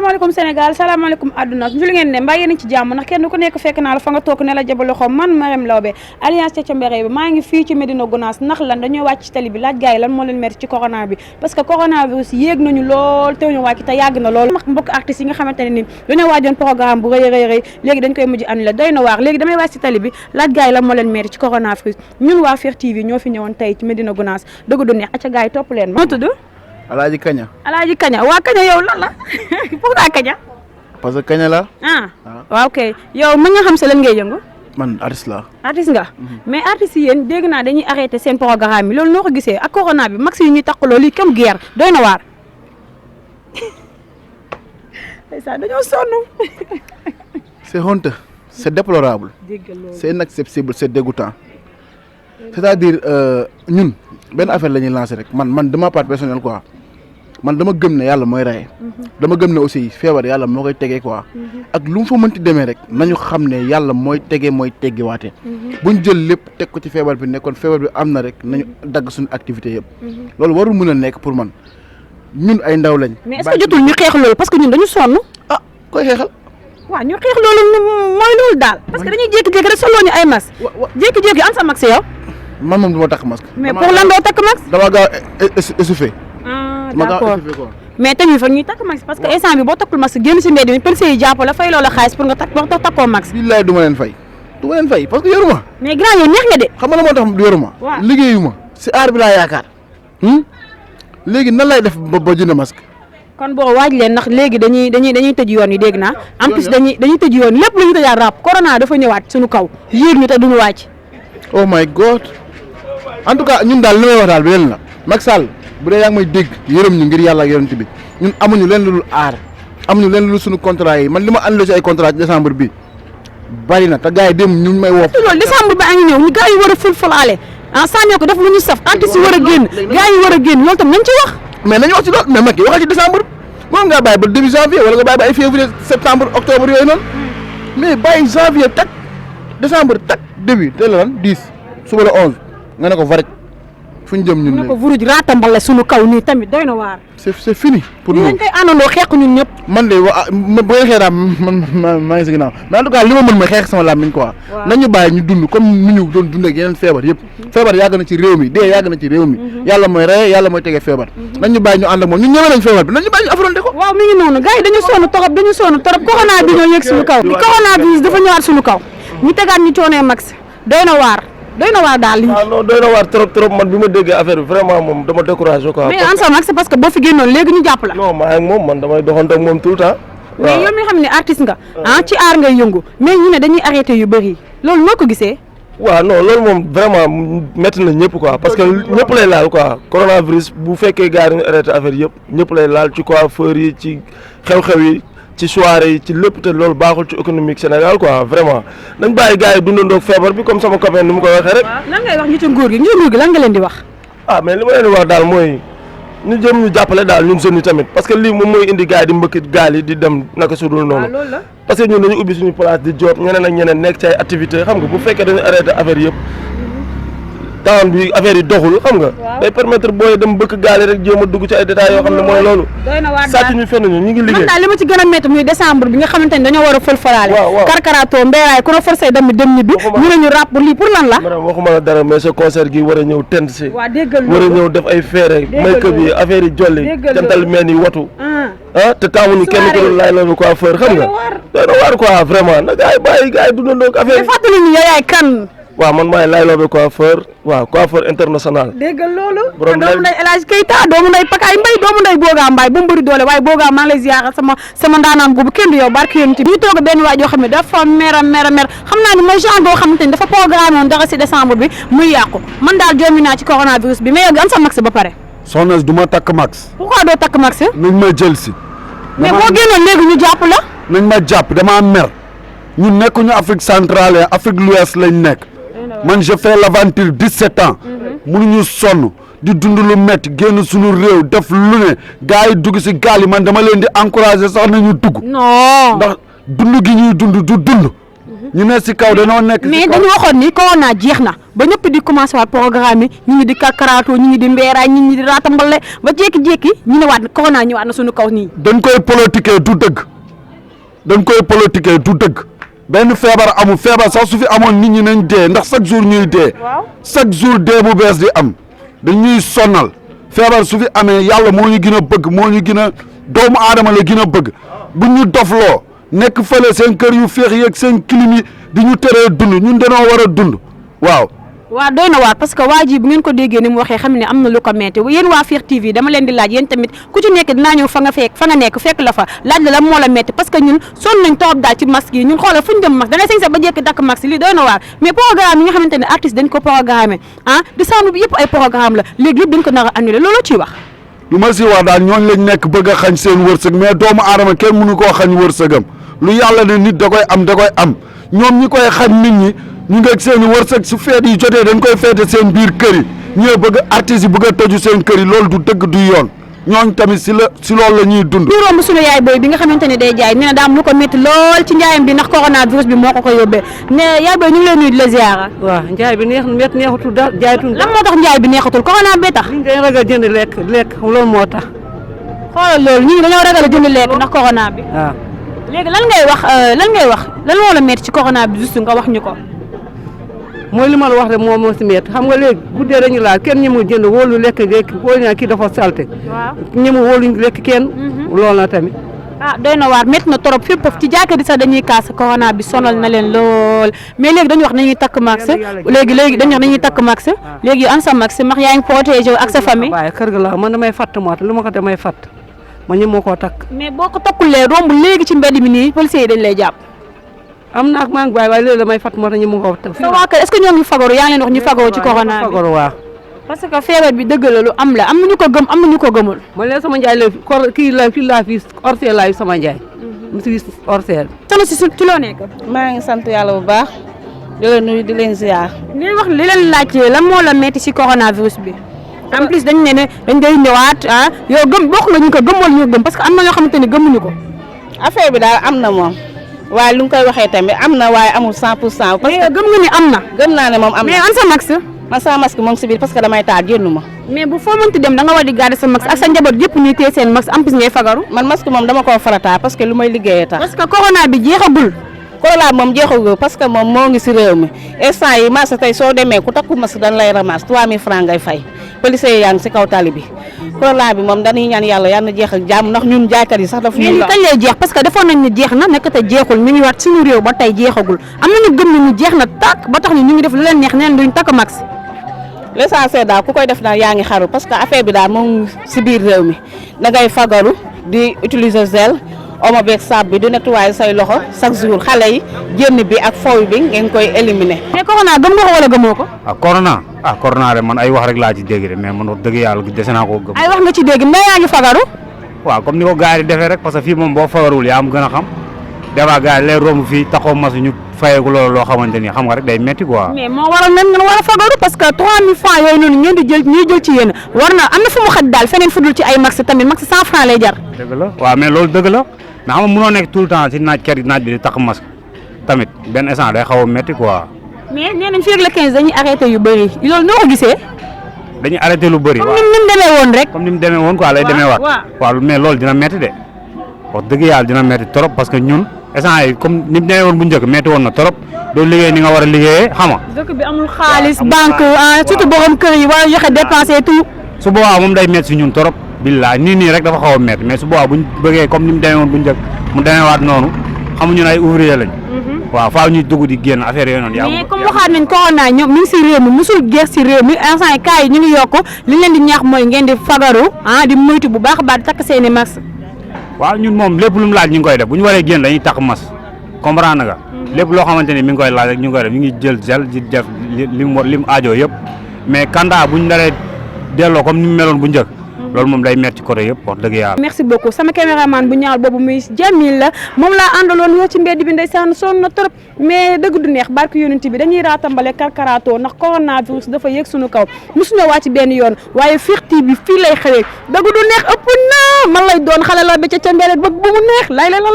salaamaaleykum Sénégal salaamaaleykum àdduna ñu ngeen ne mbaa yéen ci jàmm ndax kenn ku nekk fekk naa la fa nga toog ne la jaba loxo man Marème Lawbe alliance Thiathia Mbéré bi maa ngi fii ci Médina Gounass ndax lan dañoo wàcc ci tali bi laaj gars yi lan moo leen metti ci corona bi parce que coronavirus yéeg nañu lool te ñu wàcc te yàgg na lool mbokk artistes yi nga xamante ne ni dañoo waajoon programme bu rëy léegi dañ koy mujj annulé doy na waar léegi damay wàcc ci tali bi laaj gars yi lan moo leen metti ci coronavirus ñun waa Fekh TV ñoo fi ñëwoon tey ci Médina Gounass dëgg du neex acca gars yi topp leen ma tudd Alaaji Kaña. Alaaji Kaña waa Kaña yow lan la pourquoi Kaña. parce que Kaña la. waaw ok yow mën nga xam sa lan ngay yëngu. man artiste la. artiste nga. mais artistes yi yéen dégg naa dañuy arrêté seen programme yi loolu noo ko gisee ak corona bi max yi ñuy takkaloo lii comme guerre doy na waar. ça dañoo sonn. c'est honteux c'est déplorable. c'est inacceptable c'est dégoûtant. c'est-à-dire ñun benn affaire la ñuy lancer rek man de ma part personnelle quoi man dama gëm ne yàlla mooy rey. dama gëm ne aussi feebar yàlla moo koy tegee quoi. ak lu mu fa mënti demee rek nañu xam ne yàlla mooy tegee mooy teggewaate. buñ jël lépp teg ko ci feebar bi nekkoon feebar bi am na rek nañu dagg suñu activité yëpp. loolu warul mën a nekk pour man ñun ay ndaw lañ. mais est-ce que jotul ñu xeex loolu parce que ñun dañu sonn. ah koy xeexal. waaw ñu xeex loolu mooy loolu daal. parce que dañuy jékki-jékki rek soloo ñu ay masque. jékki-jékki an sa masque yow. man moom du ma takk masque. mais pour lan doo takk masque. dama gaaw essoufflé. d'accord mais tamit fa ñuy takk masque parce que instant bi boo takkul masque génn si mbedd mi policiers yi jàpp la fay loola xaalis pour nga takkoo masque. billaay du ma leen fay parce que yoruma. mais grand yow neex nga de. xam nga la moo tax yoruma. waaw liggéeyuma si aar bi laa yaakaar. léegi nan lay def ba jënd masque. kon boo waaj leen ndax léegi dañuy tëj yoon yi dégg naa en plus dañuy tëj yoon lépp lu ñu tëjaat rap corona dafa ñëwaat suñu kaw yéeg ñu te duñu wàcc. oh my god en tout cas ñun daal li may wax daal bi leen la Macky Sall bu dee yaa ngi may dégg yërëm ñu ngir yàlla ak yonent bi ñun amuñu leen lu dul aar amuñu leen lu dul suñu contrat yi man li ma annulé ci ay contrat ci décembre bi bari na te gars yi dem ñu may woo. loolu décembre bi a ngi ñëw ñu gars yi war a fulfulaale sànnee ko def lu ñu saf artistes yi war a génn gars yi war a génn loolu tam nañ ci wax. mais nañu wax ci loolu mais Macky waxal ci décembre moom ngaa bàyyi ba début janvier wala nga bàyyi ba ay février septembre octobre yooyu noonu mais bàyyi janvier tak décembre tak début te la lan 10 suba la 11 nga ne ko varaj fu ñu jëm ñun. ne ko vuruj raatambale suñu kaw nii tamit doy na waar. c'est fini pour nous. ñu koy àndandoo xeex ñun ñëpp. man de bu ngeen xeexee man maa ngi si ginnaaw mais en tout cas li ma mën mooy xeex sama làmmiñ quoi. nañu bàyyi ñu dund comme ni ñu doon dund ak yeneen feebar yëpp. feebar yàgg na ci réew mi dee yàgg na ci réew mi. yàlla mooy rey yàlla mooy tegee feebar. nañu bàyyi ñu ànd ak moom ñun ñëwee nañ feebar bi nañu bàyyi ñu affronté ko. waaw mi ngi noonu gars yi dañu sonn torop corona bi ñoo yëg suñu kaw. bi coronavirus dafa ñëwaat suñu kaw ñu tegaat ñu coonee max doy na waar daal lii. non doy na waar trop man bi ma déggee affaire bi vraiment moom dama découragé quoi. mais en max c'est parce que boo fi génnoon léegi ñu jàpp la. non maa ngi moom man damay doxantu ak moom tout le temps. mais yow mi xam ne artiste nga ci aar ngay yëngu mais ñu ne dañuy arrêté yu bëri loolu noo ko gisee. waaw non loolu moom vraiment métti na ñëpp quoi parce que ñëpp lay laal quoi coronavirus bu fekkee gars yi dañu arrêté affaire yëpp ñëpp lay laal ci coiffeur yi ci xew-xew yi ci soirée yi ci lépp te loolu baaxul ci économique Sénégal quoi vraiment nañ bàyyi gars yi dundandoog feebar bi comme sama copain ni mu ko waxee rek. lan ngay wax ñi ci nguur gi lan nga leen di wax. mais li ma leen di wax daal mooy ñu jëm ñu jàppale daal ñun jeunes yi tamit parce que lii moom mooy indi gars yi di mbëkk gaal yi di dem naka su dul noonu. loolu la parce que ñun dañu ubbi suñu place di job ñeneen ak ñeneen nekk ci ay activité xam nga bu fekkee dañu arrêté affaire yëpp temps bi affaire yi doxul xam nga. day permettre booy dem bëkk gaal yi rek jéem a dugg ci ay détails yoo xam ne mooy loolu. doy na waar sàcc ñu fenn ñu ngi liggéey. man daal li ma ci gën a métti muy décembre bi nga xamante ni dañoo war a fël-fëlaale. waaw karkaraatoo mbéeraay ku ne forcé dem ñibbi. ñu ne ñu rap lii pour lan la. madame waxuma la dara mais ce concert gi war a ñëw tent si. waaw déggal war a ñëw def ay feere. make-up yi affaire yi jolli. jantal meen yi watu. te taamuñu kenn ko laay loolu coiffeur xam nga. doy na waar quoi vraiment na gars yi bàyyi gars yi dundandoo ak affaire yi. fàttali ni yaay kan. waaw man maay Laye Lawbe coiffeur coiffeur international. déggal loolu. borom doomu nday El Hadj Keita doomu nday Pakaay Mbaye doomu nday Boga Mbaye ba mu bëri doole waaye Boga maa ngi lay ziyaara sama ndaanaan boobu kenn du yow barki yoon ci bi ñu toog benn waay joo xam ne dafa mer xam naa ni mooy genre boo xamante ni dafa programme woon dara si décembre bi muy yàqu man daal joomi naa ci coronavirus bi mais yow am sa max ba pare. soxna du ma takk max. pourquoi doo takk max. nañ ma jël si. mais boo génnoon léegi ñu jàpp la. nañ ma jàpp dama mer ñun nekkuñu Afrique centrale Afrique l'Ouest lañ nekk. man je fais l'aventure 17 ans mënuñu sonn di dund lu métti génn suñu réew def lu ne gars yi dugg si gaal yi man dama leen di encourager sax nañu dugg non ndax dund gi ñuy dund du dund ñu ne si kaw dañoo nekk. mais dañu waxoon ni corona jeex na ba ñëpp di commencé waat programme yi ñu ngi di kakaraatoo ñu ngi di mbeeraay ñu ngi di raatambale ba jékki-jékki ñu ne waat corona ñëwaat na suñu kaw nii. dañ koy politiquer du dëgg dañ koy politiquer du dëgg benn feebar amul feebar sax su fi amoon nit ñi nañ dee ndax chaque jour ñuy dee. chaque jour dee bu bees di am dañuy sonnal feebar su fi amee yàlla moo ñu gën a bëgg moo ñu gën a doomu aadama la gën a bëgg bu ñu dofloo nekk fële seen kër yu féex yeeg seen clim yi di ñu teree dund ñun dañoo war a dund waaw. waaw doy na waar parce que waa ji bu ngeen ko déggee ni mu waxee xam ne am na lu ko metti yéen waa Fekh TV dama leen di laaj yéen tamit ku ci nekk dinaa ñëw fa nga nekk fekk la fa laaj la moo la metti parce que ñun sonn nañ trop daal ci masque yi ñun xoolal fu ñu dem masque da ngay sañ sa ba jekk dakk masque lii doy na waar mais programme yi nga xamante ne artiste dañ ko programmé décembre bi yëpp ay programme la léegi yëpp dañ ko nar a annulé loolu ciy wax. lu ma si wax daal ñooñu lañ nekk bëgg a xañ seen wërsëg mais doomu aadama kenn mënu koo xañ wërsëgam lu yàlla ne nit da koy am ñoom ñi koy xañ nit ñi ñu ngi ak seen i wërsëg su feet yi jotee dañ koy feete seen biir kër yi ñëw bëgg artistes yi bëgg a tëju seen kër yi loolu du dëgg du yoon ñooñ tamit si loolu la ñuy dund. ñu romb suñu yaay booy bi nga xamante ne day jaay nee na daa am lu ko métti lool ci njaayam bi ndax coronavirus bi moo ko yóbbee ne yaay booy ñu ngi lay nuyu di la ziara. waaw njaay bi neexatul daal jaaytul. lan moo tax njaay bi neexatul corona bee tax. ñu ngi ragal jënd lekk loolu moo tax. xoolal loolu ñi dañoo ragal a jënd lekk ndax corona bi. waaw léegi lan ngay wax lan moo la métti ci corona bi juste nga wax ñu ko. mooy li ma la wax rek moo si métti xam nga léegi guddee dañu laal kenn ñi mu jënd wóolu lekk wóolu naa kii dafa salte. waaw ñi mu wóolu lekk kenn. loolu na tamit. doy na waar métti na trop fépp ci jàkka di sax dañuy kaas corona bi sonal na leen lool mais léegi dañu wax nañuy takk max léegi dañu wax nañuy takk max léegi an sa max max yaa ngi protégé ak sa famille. waaye kër ga la man damay fatt moo tax lu ma ko damay fatt ma ñëm moo koo takk. mais boo ko takkulee romb léegi ci mbedd mi nii policiers yi dañ lay jàpp. am na ak maa ngi bàyyi waaye léegi damay fatt moo tax ñu mu ko takk. sa waa kër est-ce que ñoo ngi fagaru yaa ngi leen wax ñu fagaru ci corona bi fagaru waaw. parce que feebar bi dëgg la lu am la am na ñu ko gëm am na ñu ko gëmul. man leen sama njaay la kii laa fi orcel laa sama njaay. mu si orcel. soxna si ci loo nekk. maa ngi sant yàlla bu baax di leen nuyu di leen ziar. li wax li leen laaj lan moo la metti ci coronavirus bi. en plus dañ ne dañ koy ñëwaat yow gëm bokk nga ñu ko gëm wala ñu gëm parce que am na ñoo xamante ne gëmuñu ko. affaire bi daal am na moom waaye lu nga koy waxee tamit am na waaye amul 100%. parce que gëm nga ni am na. gëm naa ne moom am na mais an sa max. man sama masque moom si biir parce que damay taal génnu ma. mais bu foo mënti dem da nga war di garder sa max ak sa njaboot yëpp ñuy téye seen max en plus ngay fagaru. man masque moom dama koo farataal parce que lu may liggéeyee tax. parce que corona bi jeexagul. corona moom jeexagul parce que moom moo ngi si réew mi instant yi marché tey soo demee ku takku masque dañ lay ramasse 3000 francs ngay fay policiers yaa ngi si kaw tali bi corona bi moom dañuy ñaan yàlla yal na jeex ak jàmm ndax ñun jaaykat yi sax daf ñu kañ lay jeex parce que defoon nañ ni jeex na nekk te jeexul mi ngi waat suñu réew ba tey jeexagul am nañu gëm nañu jeex na tàkk ba tax ñu ngi def lu leen neex neen duñ takk max. l'essentiel daal ku koy def daal yaa ngi xaru parce que affaire bi daal moom si biir réew mi da ngay fagaru di utiliser gel omo beeg saabu bi di nettoyer say loxo chaque jour xale yi génn bi ak fooy bi ngeen koy éliminer. mais corona gëm nga ko wala gëmoo ko. corona de man ay wax rek laa ci dégg de mais man wax dëgg yàlla dese naa koo gëm. ay wax nga ci dégg mais yaa ngi fagaru. waaw comme ni ko gars yi di defee rek parce que fii moom boo fagarul yaa am gën a xam des fois gars yi lay romb fii taxaw masu ñu fayeeku loolu loo xamante ni xam nga rek day metti quoi. mais moo waral même ngeen war a fagaru parce que 3000 francs yooyu noonu ngeen di jël ñuy jël ci yéen war na am na fu mu xaj daal feneen fu dul ci ay max tamit max 100 francs lay jar. dëgg la waaw mais loolu dëgg la mais xam nga mënoo nekk tout le temps si naaj bi di tax masque tamit benn instant day xaw a metti quoi. mais nee nañ fii ak le 15 dañuy arrêté yu bëri loolu noo ko gisee. dañuy arrêté lu bëri. comme ni mu demee woon rek. comme ni mu demee woon quoi lay demee waat. waaw mais loolu dina metti de wax dëgg yàlla dina metti trop parce que ñun instant yi comme ni mu demee woon bu njëkk metti woon na trop doo liggéey ni nga war a liggéeyee xam nga. dëkk bi amul xaalis banque surtout borom kër yi war a joxe dépenser tout. su boobaa moom day metti si ñun trop. billaay nii rek dafa xaw a metti mais su boobaa buñ bëggee comme ni mu demee woon bu njëkk mu demee waat noonu xamuñu ne ay ouvrier lañ. waaw faaw ñuy dugg di génn affaire yooyu noonu. mais comme waxaat nañ corona ñoom mi ngi si réew mi musul gees si réew mi instant yi cas yi ñu ngi yokk li leen di ñaax mooy ngeen di fagaru di moytu bu baax a baax di takk seeni max. waaw ñun moom lépp lu mu laaj ñu ngi koy def bu ñu waree génn dañuy takk mas comprendre nga. lépp loo xamante ni mi ngi koy laaj rek ñu ngi koy def ñu ngi jël gel di def li mu aajoo yëpp mais kanda buñ naree delloo comme ni mu meloon bu njëkk loolu moom day metti côté yëpp wax dëgg yàlla. merci beaucoup sama caméraman bu ñaawal boobu muy Jamil la moom laa àndaloon ñoo ci mbedd bi ndeysaan sonn na trop mais dëgg du neex barke yonent bi dañuy raatambale karkaraatoo ndax coronavirus dafa yëg suñu kaw mosuñoo wàcc benn yoon waaye Fekh TV fii lay xewee dëgg du neex ëpp na man lay doon xale la ba ca mbedd ba bu mu neex lay la law